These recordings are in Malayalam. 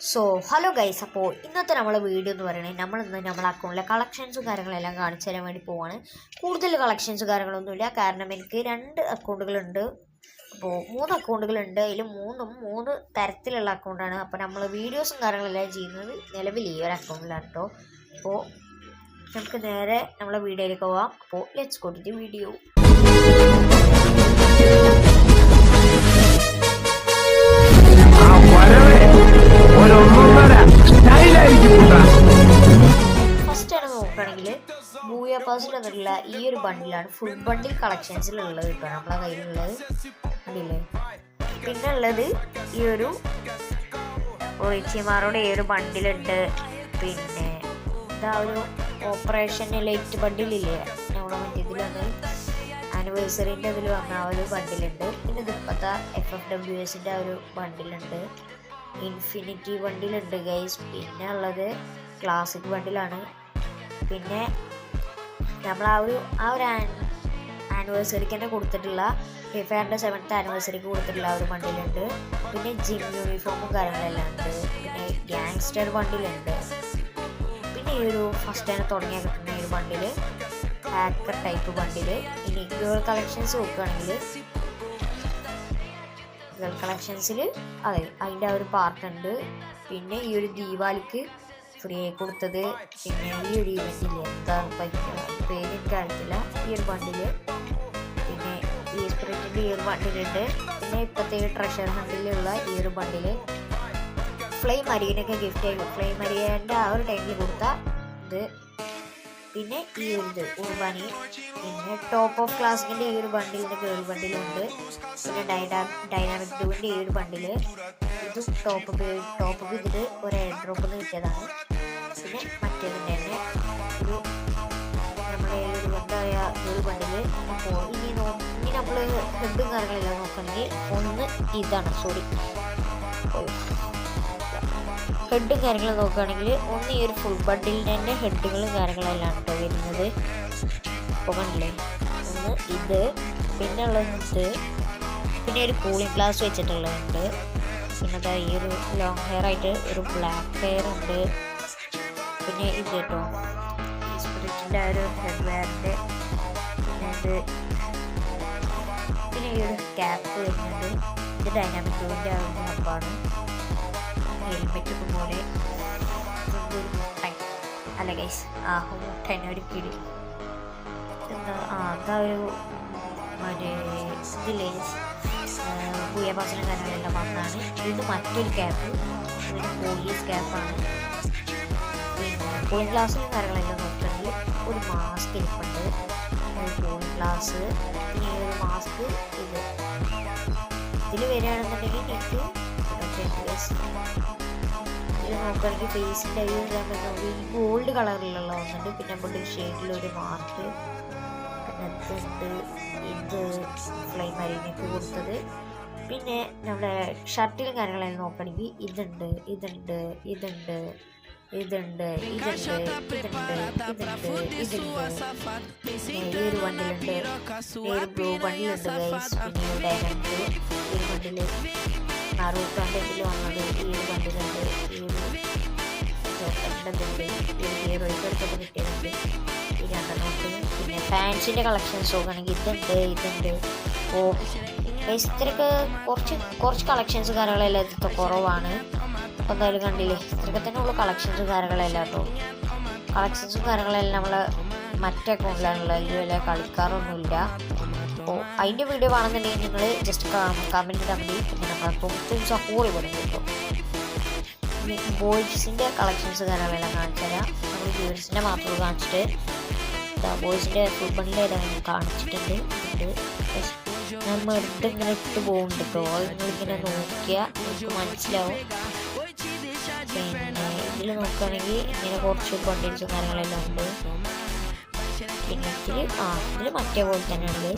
സോ ഹലോ ഗൈസ്, അപ്പോൾ ഇന്നത്തെ നമ്മളെ വീഡിയോ എന്ന് പറയുന്നത് നമ്മളിന്ന് നമ്മളെ അക്കൗണ്ടിലെ കളക്ഷൻസും കാര്യങ്ങളെല്ലാം കാണിച്ചു തരാൻ വേണ്ടി പോവാണ്. കൂടുതൽ കളക്ഷൻസ് കാര്യങ്ങളൊന്നുമില്ല, കാരണം എനിക്ക് 2 അക്കൗണ്ടുകളുണ്ട്. അപ്പോൾ 3 അക്കൗണ്ടുകളുണ്ട്. അതിൽ മൂന്ന് തരത്തിലുള്ള അക്കൗണ്ടാണ്. അപ്പോൾ നമ്മൾ വീഡിയോസും കാര്യങ്ങളെല്ലാം ചെയ്യുന്നത് നിലവിൽ ഈ ഒരു അക്കൗണ്ടിലാണ് കേട്ടോ. അപ്പോൾ നമുക്ക് നേരെ നമ്മളെ വീഡിയോയിലേക്ക് പോവാം. അപ്പോൾ let's go to the video. First ആണ് നോക്കുകയാണെങ്കിൽ ബൂയ പാസിൽ എന്നുള്ള ഈ ഒരു ബണ്ടിലാണ് ഫുൾ ബണ്ടിൽ കളക്ഷൻസിലുള്ളത് കേട്ടോ നമ്മളെ കയ്യിലുള്ളത് കണ്ടില്ലേ. പിന്നെ ഉള്ളത് ഈ ഒരു ഒറിച്ചിമാറോടെ ഈ ഒരു ബണ്ടിലുണ്ട്. പിന്നെ ഇതാ ഒരു ഓപ്പറേഷൻ ലൈറ്റ് ബണ്ടിലില്ലേ നമ്മുടെ മറ്റേ ഇതിലൊന്ന് ആനിവേഴ്സറിൻ്റെ ഇതിൽ വന്ന ആ ഒരു ബണ്ടിലുണ്ട്. പിന്നെ ഇതിപ്പോഴത്തെ FFWSൻ്റെ ആ ഒരു ബണ്ടിലുണ്ട്. Infinity ബണ്ടിലുണ്ട് guys. പിന്നെ ഉള്ളത് ക്ലാസിക് ബണ്ടിലാണ്. പിന്നെ നമ്മൾ ആ ഒരു ആനിവേഴ്സറിക്ക് തന്നെ കൊടുത്തിട്ടുള്ള FIFA 7th ആനിവേഴ്സറിക്ക് കൊടുത്തിട്ടുള്ള ആ ഒരു ബണ്ടിലുണ്ട്. പിന്നെ ജിം യൂണിഫോമും കാര്യങ്ങളെല്ലാം ഉണ്ട്. പിന്നെ ഗ്യാങ്സ്റ്റർ ബണ്ടിലുണ്ട്. പിന്നെ ഈ ഒരു ഫസ്റ്റ് തന്നെ തുടങ്ങിയാൽ കിട്ടുന്ന ഈ ഒരു ബണ്ടിൽ ഹാക്കർ ടൈപ്പ് ബണ്ടിൽ. ഇനി ഗേൾ കളക്ഷൻസ് നോക്കുകയാണെങ്കിൽ ഗേൾ കളക്ഷൻസിൽ അതെ അതിൻ്റെ ആ ഒരു പാർട്ടുണ്ട്. പിന്നെ ഈ ഒരു ദീപാവലിക്ക് ഫ്രീ ആയി കൊടുത്തത്. പിന്നെ ഈ ഒരു ഇവൻറ്റിൽ എന്താ പേര് എനിക്കറിയത്തില്ല ഈ ഒരു ബണ്ടില്. പിന്നെ ഈ സ്പിരിറ്റിൻ്റെ ഈ ഒരു ബണ്ടിലുണ്ട്. പിന്നെ ഇപ്പോഴത്തെ ട്രഷർ ഹണ്ടിലുള്ള ഈ ഒരു ബണ്ടില് ഫ്ലെയിം മരീനൊക്കെ ഗിഫ്റ്റ് ആയി ഫ്ലെയിം മരിയൻ്റെ ആ ഒരു ടൈമിൽ കൊടുത്ത ഇത്. പിന്നെ ഈ ഒരു ഇത് ഉർബാനി. പിന്നെ ടോപ്പ് ഓഫ് ക്ലാസിക്കിൻ്റെ ഈ ഒരു ബണ്ടിലിൻ്റെ ഗേൾ ബണ്ടിലുണ്ട്. പിന്നെ ഡൈനാമിക് ഡൂവിൻ്റെ ഈ ഒരു ബണ്ടില് ഇത് ടോപ്പ് ഇതിൽ ഒരു എയർ ഡ്രോപ്പ് എന്ന് കിട്ടിയതാണ്. പിന്നെ മറ്റേതിൻ്റെ തന്നെ ഒരു നമ്മുടെ ഒരു എന്തായ ഒരു ബണ്ടില്. അപ്പോൾ ഇനി നമ്മൾ ഹെഡും കാര്യങ്ങളെല്ലാം നോക്കണമെങ്കിൽ ഒന്ന് ഇതാണ് ഹെഡും കാര്യങ്ങളും നോക്കുകയാണെങ്കിൽ ഒന്ന് ഈ ഒരു ഫുൾ ബണ്ടിലിൻ്റെ തന്നെ ഹെഡുകളും കാര്യങ്ങളെല്ലാം കേട്ടോ വരുന്നത്. അപ്പോൾ കണ്ടില്ലേ ഒന്ന് ഇത്. പിന്നെ ഉള്ളത് പിന്നെ ഒരു കൂളിംഗ് ഗ്ലാസ് വെച്ചിട്ടുള്ളതുണ്ട്. പിന്നെ ഈ ഒരു ലോങ് ഹെയർ ആയിട്ട് ഒരു ബ്ലാക്ക് ഹെയർ ഉണ്ട്. പിന്നെ ഇത് കേട്ടോ ഈ സ്പിരിറ്റിൻ്റെ ആ ഒരു ഹെഡ് വെയറിൻ്റെ പിന്നെ ഇത്. പിന്നെ ഈ ഒരു ക്യാപ്പ് വരുന്നുണ്ട്. ഇത് ഡൈനാമിക് ഡൂവിൻ്റെ ആ ഒരു ഹബ്ബാണ്. ഹെൽമെറ്റ് പോലെ മുട്ടൻ അല്ല ഗൈസ് മുട്ടൻ ഒരു കിളി എന്താ അതാ ഒരു മറ്റേ ഇതില്ലേ ഭൂയപാസനം കാര്യങ്ങളെല്ലാം വന്നാണ്. ഇത് മറ്റൊരു ക്യാപ്പ്, ഇതൊരു പോലീസ് ക്യാപ്പാണ്. പിന്നെ കൂളിംഗ് ഗ്ലാസ്സിലും കാര്യങ്ങളെല്ലാം നോക്കുകയാണെങ്കിൽ ഒരു മാസ്ക് ഇരിപ്പുണ്ട്. ഒരു കൂളിംഗ് ഗ്ലാസ്. പിന്നെ ഈ ഒരു മാസ്ക് ഇതിൽ വരികയാണെന്നുണ്ടെങ്കിൽ എനിക്ക് ഇതിൽ നോക്കുകയാണെങ്കിൽ ഫേസിൻ്റെ ഈ ഗോൾഡ് കളറിലുള്ള ഒന്നുണ്ട്. പിന്നെ നമ്മുടെ ഷെയ്ഡിലൊരു മാർക്ക്. പിന്നെ ഇത് ഫ്ലെയിം മരീനൊക്കെ കൊടുത്തത്. പിന്നെ നമ്മുടെ ഷർട്ടിലും കാര്യങ്ങളെല്ലാം നോക്കുകയാണെങ്കിൽ ഇതുണ്ട് ഇതുണ്ട് ഇതുണ്ട് ഇതുണ്ട് ഇതുണ്ട് ഇതുണ്ട് ഇതുണ്ട് ഈ ഒരു ബണ്ടിലുണ്ട്. ഈ ഒരു ബ്ലൂ ബണ്ടിലുണ്ട് ഗൈസ്. പിന്നെ ഈ ഡൈനാമിക് ഈ ഒരു ബണ്ടില് നാറൂട്ടാൻ്റെ ഇതിൽ വന്നത് ഈ ഒരു ബണ്ടിലുണ്ട്. ഈ ഒരു ഹീറോയ്ക്കെടുത്തൊക്കെ കിട്ടിയതുണ്ട് ഈ രണ്ടെണ്ണത്തിൽ. പിന്നെ പാൻസിൻ്റെ കളക്ഷൻസ് നോക്കുകയാണെങ്കിൽ ഇതുണ്ട്. അപ്പോൾ ഇത്രയൊക്കെ കുറച്ച് കളക്ഷൻസ് കാര്യങ്ങളെല്ലാം ഇതൊക്കെ കുറവാണ്. അപ്പോൾ എന്തായാലും കണ്ടില്ലേ ഇത്രയൊക്കെ തന്നെ ഉള്ളു കളക്ഷൻസ് കാര്യങ്ങളെല്ലാം കേട്ടോ. കളക്ഷൻസും കാര്യങ്ങളെല്ലാം നമ്മൾ മറ്റേ അക്കൗണ്ടിലാണുള്ളത്. ഇതിൽ വലിയ കളിക്കാറൊന്നുമില്ല. അപ്പോൾ അതിൻ്റെ വീഡിയോ വേണമെന്നുണ്ടെങ്കിൽ നിങ്ങൾ ജസ്റ്റ് കമൻറ്റ് ചെയ്താൽ മതി. പിന്നെ നമ്മളപ്പോൾ സപ്പോർട്ട് ചെയ്യണം കേട്ടോ. പിന്നെ ബോയ്സിൻ്റെ കളക്ഷൻസ് കാര്യങ്ങളെല്ലാം കാണിച്ചു തരാം. നമ്മൾ ഗേൾസിൻ്റെ മാത്രം കാണിച്ചിട്ട് ബോയ്സിൻ്റെ ഫുൾ ബണ്ടിൽ ഏതായാലും കാണിച്ചിട്ടുണ്ട്. നമ്മൾ ഇങ്ങനെ ഇട്ട് പോകുന്നുണ്ട് കേട്ടോ. അത് നിങ്ങളിങ്ങനെ നോക്കിയാൽ നിങ്ങൾക്ക് മനസ്സിലാവും. പിന്നെ ഇതിൽ നോക്കുകയാണെങ്കിൽ ഇങ്ങനെ കുറച്ച് ബണ്ടിൽസും കാര്യങ്ങളെല്ലാം ഉണ്ട്. പിന്നെ ഇതിൽ മറ്റേ പോലെ തന്നെയാണ്.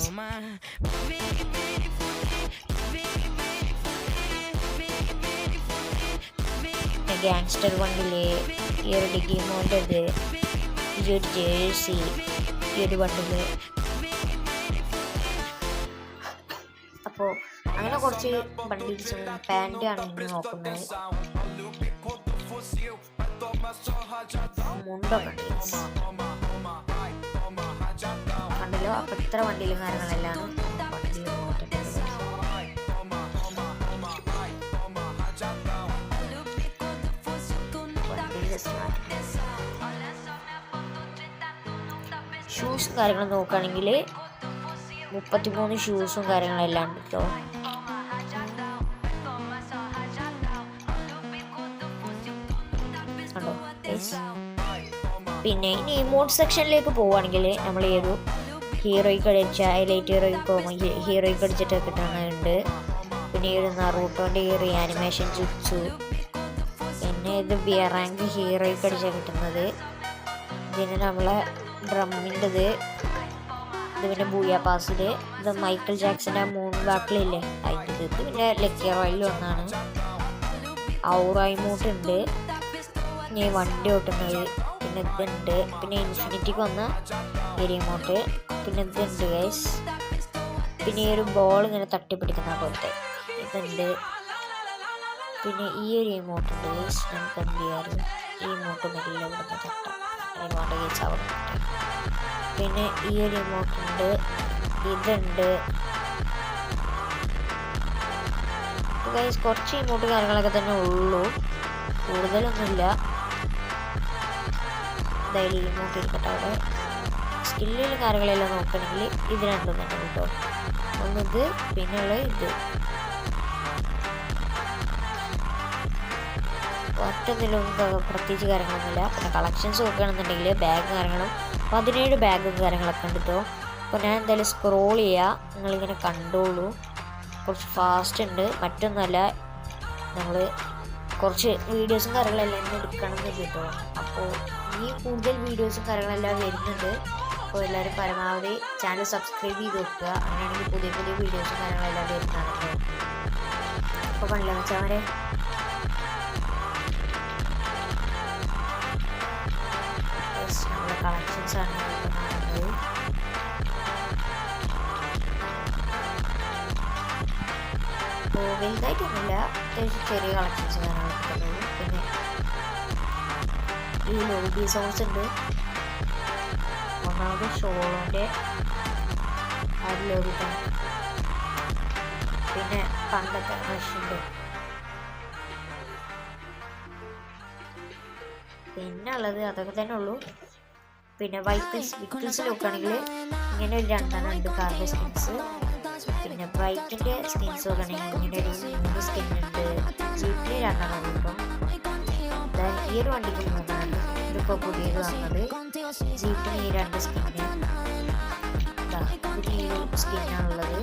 ഗ്യാങ്സ്റ്റർ ബണ്ടില് ഈ ഒരു ഡിഗിമോൻ്റെ ഇത്, ഈ ഒരു ജേഴ്സി, ഈ ഒരു ബണ്ടില്. അപ്പോൾ അങ്ങനെ കുറച്ച് ബണ്ടിൽസും പാൻറ്റാണ് ഇന്ന് നോക്കുന്നത്. മുണ്ടൊക്കെ ഉണ്ട് കണ്ടല്ലോ. അപ്പൊ ഇത്ര വണ്ടിയിലും കാര്യങ്ങളെല്ലാം വണ്ടിയിൽ ഷൂസും കാര്യങ്ങളും നോക്കുകയാണെങ്കിൽ 33 ഷൂസും കാര്യങ്ങളെല്ലാം ഉണ്ട് കേട്ടോ. കണ്ടോ. പിന്നെ ഇനി ഇമോട്ട് സെക്ഷനിലേക്ക് പോവുകയാണെങ്കിൽ നമ്മൾ ഏതു ഹീറോയ്ക്ക് അടിച്ച ഹൈലൈറ്റ് ഹീറോയ്ക്ക് പോകുമ്പോൾ ഹീറോയ്ക്ക് അടിച്ചിട്ട് കിട്ടുന്നുണ്ട്. പിന്നെ ഈ ഒരു നറൂട്ടോൻ്റെ ഈ റിയാനിമേഷൻ ജുറ്റ്സു, പിന്നെ ഇത് ബിയറാങ്ക് ഹീറോയ്ക്ക് അടിച്ചാൽ കിട്ടുന്നത്. ഇതിന് നമ്മളെ ഡ്രമ്മിൻ്റെത്, ഇത് പിന്നെ ബൂയ പാസിൽ ഇത് മൈക്കിൾ ജാക്സൻ്റെ മൂൺ ബാക്കിലില്ലേ അതിൻ്റെ ഇത് പിന്നെ ലക്കി റോയിൽ ഒന്നാണ്. ഔറായ്മൂട്ട് ഉണ്ട്, ഇനി വണ്ടി ഓട്ടുന്നത്. പിന്നെ ഇതുണ്ട്, പിന്നെ ഇൻഫിനിറ്റിക്ക് വന്ന എരിമോട്ട്, പിന്നെ ഇതുണ്ട് ഗൈസ്. പിന്നെ ഈ ഒരു ബോൾ ഇങ്ങനെ തട്ടിപ്പിടിക്കുന്ന പോലത്തെ ഇതുണ്ട്. പിന്നെ ഈ ഒരു ഇമോട്ട് ഉണ്ട് ഗൈസ്. നമുക്ക് എന്ത് ചെയ്യാറ് ഈ ഇമോട്ട് മെല്ലെ ഇവിടുന്ന് തട്ടാം. ഇമോട്ട് ഗൈസ് അവിടെ. പിന്നെ ഈ ഒരു ഇമോട്ട് ഉണ്ട്, ഇതുണ്ട് ഗൈസ്. കുറച്ച് ഇമോട്ട് കാര്യങ്ങളൊക്കെ തന്നെ ഉള്ളൂ, കൂടുതലൊന്നുമില്ല. ഡെയിലി ഇമോട്ട് ഇരിക്കട്ടെ അവിടെ. സ്കില്ലിലും കാര്യങ്ങളെല്ലാം നോക്കുകയാണെങ്കിൽ ഇത് രണ്ടും തന്നെ കേട്ടോ. ഒന്നിത് പിന്നെയുള്ള ഇത്. ഒറ്റൊന്നിലും പ്രത്യേകിച്ച് കാര്യങ്ങളൊന്നുമില്ല. പിന്നെ കളക്ഷൻസ് നോക്കുകയാണെന്നുണ്ടെങ്കിൽ ബാഗ് കാര്യങ്ങളും 17 ബാഗും കാര്യങ്ങളൊക്കെ ഉണ്ട് കേട്ടോ. അപ്പോൾ ഞാൻ എന്തായാലും സ്ക്രോൾ ചെയ്യുക, നിങ്ങളിങ്ങനെ കണ്ടോളൂ. കുറച്ച് ഫാസ്റ്റ് ഉണ്ട്, മറ്റൊന്നുമല്ല നമ്മൾ കുറച്ച് വീഡിയോസും കാര്യങ്ങളെല്ലാം ഇന്ന് എടുക്കണമെന്ന് കേട്ടോ. അപ്പോൾ ഈ കൂടുതൽ വീഡിയോസും കാര്യങ്ങളെല്ലാം വരുന്നുണ്ട്. അപ്പോൾ എല്ലാവരും പരമാവധി ചാനൽ സബ്സ്ക്രൈബ് ചെയ്ത് വെക്കുക. അങ്ങനെയാണെങ്കിൽ പുതിയ പുതിയ വീഡിയോസും കാര്യങ്ങളെല്ലാം വരുന്നതാണ് കേട്ടോ. അപ്പോൾ കണ്ടില്ല വെച്ചാൽ നമ്മുടെ കളക്ഷൻസ് ആണ് കാണുന്നത്. അപ്പോൾ വലുതായിട്ടൊന്നുമില്ല, അത്യാവശ്യം ചെറിയ കളക്ഷൻസ് കാര്യങ്ങളൊക്കെ ഉള്ളത്. പിന്നെ ഈ ലോബി സോൺസ് ഉണ്ട്. ഒന്നാമത് ഷോളോൻ്റെ ആ ഒരു ലോബി തന്നെ. പിന്നെ പണ്ടത്തെ മെഷുണ്ട്. പിന്നെ ഉള്ളത് അതൊക്കെ തന്നെ ഉള്ളൂ. പിന്നെ വിക്കിൾസ് നോക്കുകയാണെങ്കിൽ ഇങ്ങനെ ഒരു 2 ഉണ്ട് കാറിൻ്റെ സ്കിൻസ്. പിന്നെ ബൈക്കിൻ്റെ സ്കിൻസ് നോക്കുകയാണെങ്കിൽ ഇങ്ങനെ ഒരു 3 സ്കിന്നുണ്ട്. ജീപ്പിന് 2 കിട്ടും. ഈ ഒരു വണ്ടിക്ക് 3 ഇതിപ്പോൾ പുതിയത് വന്നത്. ജീപ്പിന് ഈ 2 സ്കിന്ന്, ഇതിന് ഈ ഒരു സ്കിന്നാണുള്ളത്.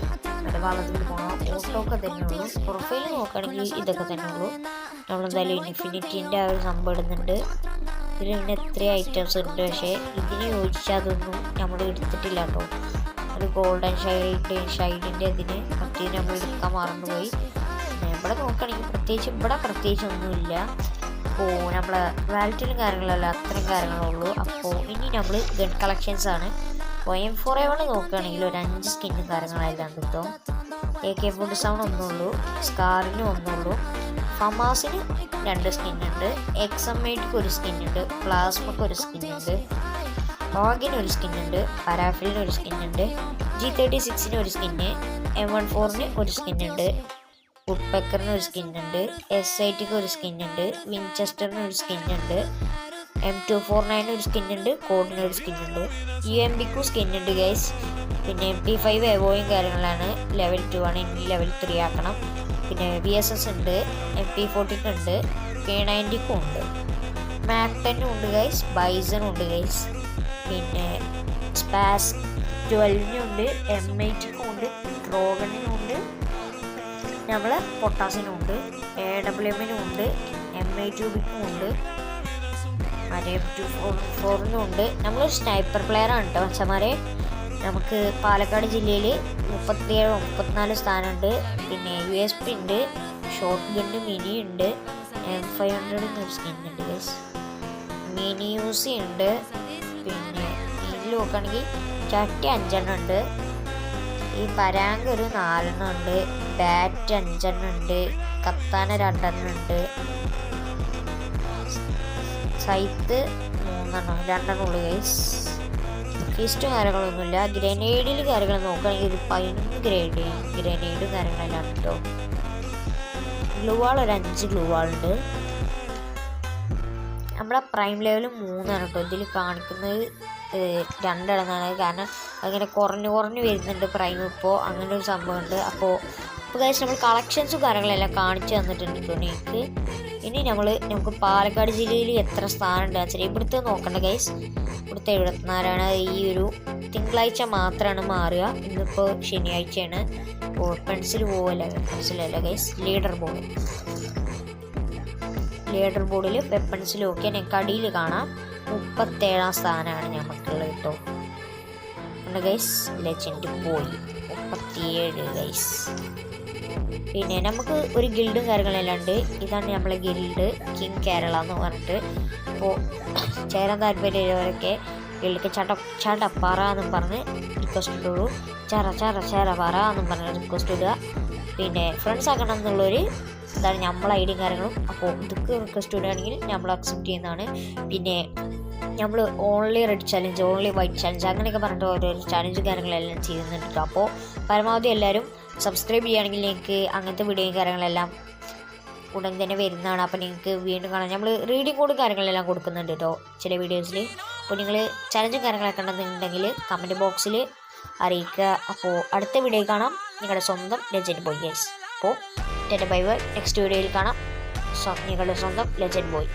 അത് വളത്തിൽ പോകണം. ഓട്ടോക്കെ തന്നെ ഉള്ളൂ. പ്രൊഫൈൽ നോക്കുകയാണെങ്കിൽ ഇതൊക്കെ തന്നെ ഉള്ളൂ. നമ്മളെന്തായാലും ഇൻഫിനിറ്റീൻ്റെ ആ ഒരു സംഭവം ഇടുന്നുണ്ട്. ഇതിൽ പിന്നെ എത്ര ഐറ്റംസ് ഉണ്ട്, പക്ഷേ ഇതിന് യോജിച്ചാൽ അതൊന്നും നമ്മൾ എടുത്തിട്ടില്ല കേട്ടോ. ഒരു ഗോൾഡൻ ഷൈഡിൻ്റെ ഇതിന് മറ്റേ നമ്മൾ എടുക്കാൻ മറന്നുപോയി. ഇവിടെ നോക്കുകയാണെങ്കിൽ പ്രത്യേകിച്ച് ഒന്നുമില്ല. അപ്പോൾ നമ്മളെ വാലറ്റിലും കാര്യങ്ങളല്ല അത്രയും കാര്യങ്ങളുള്ളൂ. അപ്പോൾ ഇനി നമ്മൾ ഗൺ കളക്ഷൻസ് ആണ്. അപ്പോൾ M4A1 നോക്കുകയാണെങ്കിൽ ഒരു 5 സ്കിന്നും കാര്യങ്ങളെല്ലാം കിട്ടും. AK-47 ഒന്നുള്ളൂ, സ്കാറിന് ഒന്നുള്ളൂ, ഫമാസിന് 2 സ്കിന്നുണ്ട്, XM8ക്ക് ഒരു സ്കിന്നുണ്ട്, പ്ലാസ്മക്ക് ഒരു സ്കിന്നുണ്ട്, ഓഗിന് ഒരു സ്കിന്നുണ്ട്, പരാഫിലിന് ഒരു സ്കിന്നുണ്ട്, G36ന് ഒരു സ്കിന്ന്, M14ന് ഒരു സ്കിന്നുണ്ട്, വുഡ്പെക്കറിന് ഒരു സ്കിന്നുണ്ട്, SITക്ക് ഒരു സ്കിന്നുണ്ട്, വിൻചെസ്റ്ററിന് ഒരു സ്കിന്നുണ്ട്, M249 ഒരു സ്കിന്നുണ്ട്, കോഡിന് ഒരു സ്കിന്നുണ്ട്, UMBക്കും സ്കിന്നുണ്ട് ഗൈസ്. പിന്നെ MP5 എവോയും കാര്യങ്ങളാണ്. ലെവൽ 2 ആണ്, ഇനി ലെവൽ 3 ആക്കണം. പിന്നെ VSS ഉണ്ട്, MP40 ഉണ്ട്, K90ക്കും ഉണ്ട്, മാക് 10 ഉണ്ട് ഗൈസ്, ബൈസനും ഉണ്ട് ഗൈസ്. പിന്നെ സ്പാസ് 12നും ഉണ്ട്, M8ക്കും ഉണ്ട്, ഡ്രോഗണിനും ഉണ്ട്, നമ്മളെ പൊട്ടാസിനും ഉണ്ട്, AWMനും ഉണ്ട്, M8ക്കും ഉണ്ട്, M244നും ഉണ്ട്. നമ്മൾ സ്നൈപ്പർ പ്ലെയറാണ് കേട്ടോ മച്ചന്മാരെ. നമുക്ക് പാലക്കാട് ജില്ലയിൽ 34 സ്ഥാനമുണ്ട്. പിന്നെ USP ഉണ്ട്, ഷോർട്ട് ഗണ്ണ് മിനി ഉണ്ട്, M500 സ്കിന്നുണ്ട് ഗൈസ്, മിനി UC ഉണ്ട്. പിന്നെ ഇതിൽ നോക്കുകയാണെങ്കിൽ ചട്ടി 5 ഉണ്ട്, ഈ പരാങ്ക് ഒരു 4 ഉണ്ട്, ബാറ്റ് 5 ഉണ്ട്, കത്താന 2 ഉണ്ട്, സൈത്ത് 2 ഉള്ളു ഗൈസ്. ഫീസ്റ്റും കാര്യങ്ങളൊന്നുമില്ല. ഗ്രനേഡിൽ കാര്യങ്ങൾ നോക്കുകയാണെങ്കിൽ ഒരു 11 ഗ്രനേഡും കാര്യങ്ങളെല്ലാം കേട്ടോ. ഗ്ലൂ വാൾ ഒരു 5 ഗ്ലൂ വാളുണ്ട്. നമ്മളെ പ്രൈം ലെവൽ 3 കേട്ടോ. ഇതിൽ കാണിക്കുന്നത് 2 ഇടന്നാണ്. കാരണം അങ്ങനെ കുറഞ്ഞു വരുന്നുണ്ട് പ്രൈം ഇപ്പോൾ. അങ്ങനെ ഒരു സംഭവമുണ്ട്. അപ്പോൾ ഗൈസ് നമ്മൾ കളക്ഷൻസും കാര്യങ്ങളെല്ലാം കാണിച്ചു തന്നിട്ടുണ്ട് കേട്ടോ നിങ്ങൾക്ക്. ഇനി നമുക്ക് പാലക്കാട് ജില്ലയിൽ എത്ര സ്ഥാനമുണ്ട് വെച്ചാൽ ഇവിടുത്തെ നോക്കണ്ട ഗൈസ്. ഇവിടുത്തെ 74 ഈ ഒരു തിങ്കളാഴ്ച മാത്രമാണ് മാറുക. ഇന്നിപ്പോൾ ശനിയാഴ്ചയാണ്. അപ്പോൾ പെൻസിൽ പോവല്ല, പെൻസിലല്ല ഗൈസ്, ലീഡർ ബോർഡിൽ വെപ്പൺസിൽ നോക്കിയാൽ ഞങ്ങൾക്ക് അടിയിൽ കാണാം 37 സ്ഥാനമാണ് നമുക്കുള്ളത് കേട്ടോ. ഗൈസ് ലെജൻഡ് പോയി 37 ഗൈസ്. പിന്നെ നമുക്ക് ഒരു ഗിൽഡും കാര്യങ്ങളെല്ലാം ഉണ്ട്. ഇതാണ് നമ്മളെ ഗിൽഡ് കിങ് കേരള എന്ന് പറഞ്ഞിട്ട്. അപ്പോൾ ചേരാൻ താല്പര്യമുള്ളവരൊക്കെ ഗിൽഡിക്ക് ചടപ്പറ എന്നും പറഞ്ഞ് റിക്വസ്റ്റ് ഇട്ടുള്ളൂ. ചറ പറ എന്നും പറഞ്ഞ് റിക്വസ്റ്റ് ഇടുക. പിന്നെ ഫ്രണ്ട്സ് ആക്കണം എന്നുള്ളൊരു ഇതാണ് നമ്മളെ ഐഡിയും കാര്യങ്ങളും. അപ്പോൾ ഇതൊക്കെ റിക്വസ്റ്റ് ഇടുകയാണെങ്കിൽ നമ്മൾ അക്സെപ്റ്റ് ചെയ്യുന്നതാണ്. പിന്നെ നമ്മൾ only red challenge, only white challenge അങ്ങനെയൊക്കെ പറഞ്ഞിട്ട് ഓരോരോ ചാലഞ്ചും കാര്യങ്ങളെല്ലാം ചെയ്യുന്നുണ്ട്. അപ്പോൾ പരമാവധി എല്ലാവരും സബ്സ്ക്രൈബ് ചെയ്യുകയാണെങ്കിൽ നിങ്ങൾക്ക് അങ്ങനത്തെ വീഡിയോയും കാര്യങ്ങളെല്ലാം ഉടൻ തന്നെ വരുന്നതാണ്. അപ്പോൾ നിങ്ങൾക്ക് വീണ്ടും കാണാം. നമ്മൾ റീഡിങ് കോഡും കാര്യങ്ങളെല്ലാം കൊടുക്കുന്നുണ്ട് കേട്ടോ ചില വീഡിയോസിൽ. അപ്പോൾ നിങ്ങൾ ചലഞ്ചും കാര്യങ്ങളൊക്കെ ഉണ്ടെന്നുണ്ടെങ്കിൽ കമൻറ്റ് ബോക്സിൽ അറിയിക്കുക. അപ്പോൾ അടുത്ത വീഡിയോയിൽ കാണാം. നിങ്ങളുടെ സ്വന്തം ലെജൻഡ് ബോയ് ഗൈസ്. അപ്പോൾ ബൈ ബൈ. നെക്സ്റ്റ് വീഡിയോയിൽ കാണാം. നിങ്ങളുടെ സ്വന്തം ലെജൻഡ് ബോയ്.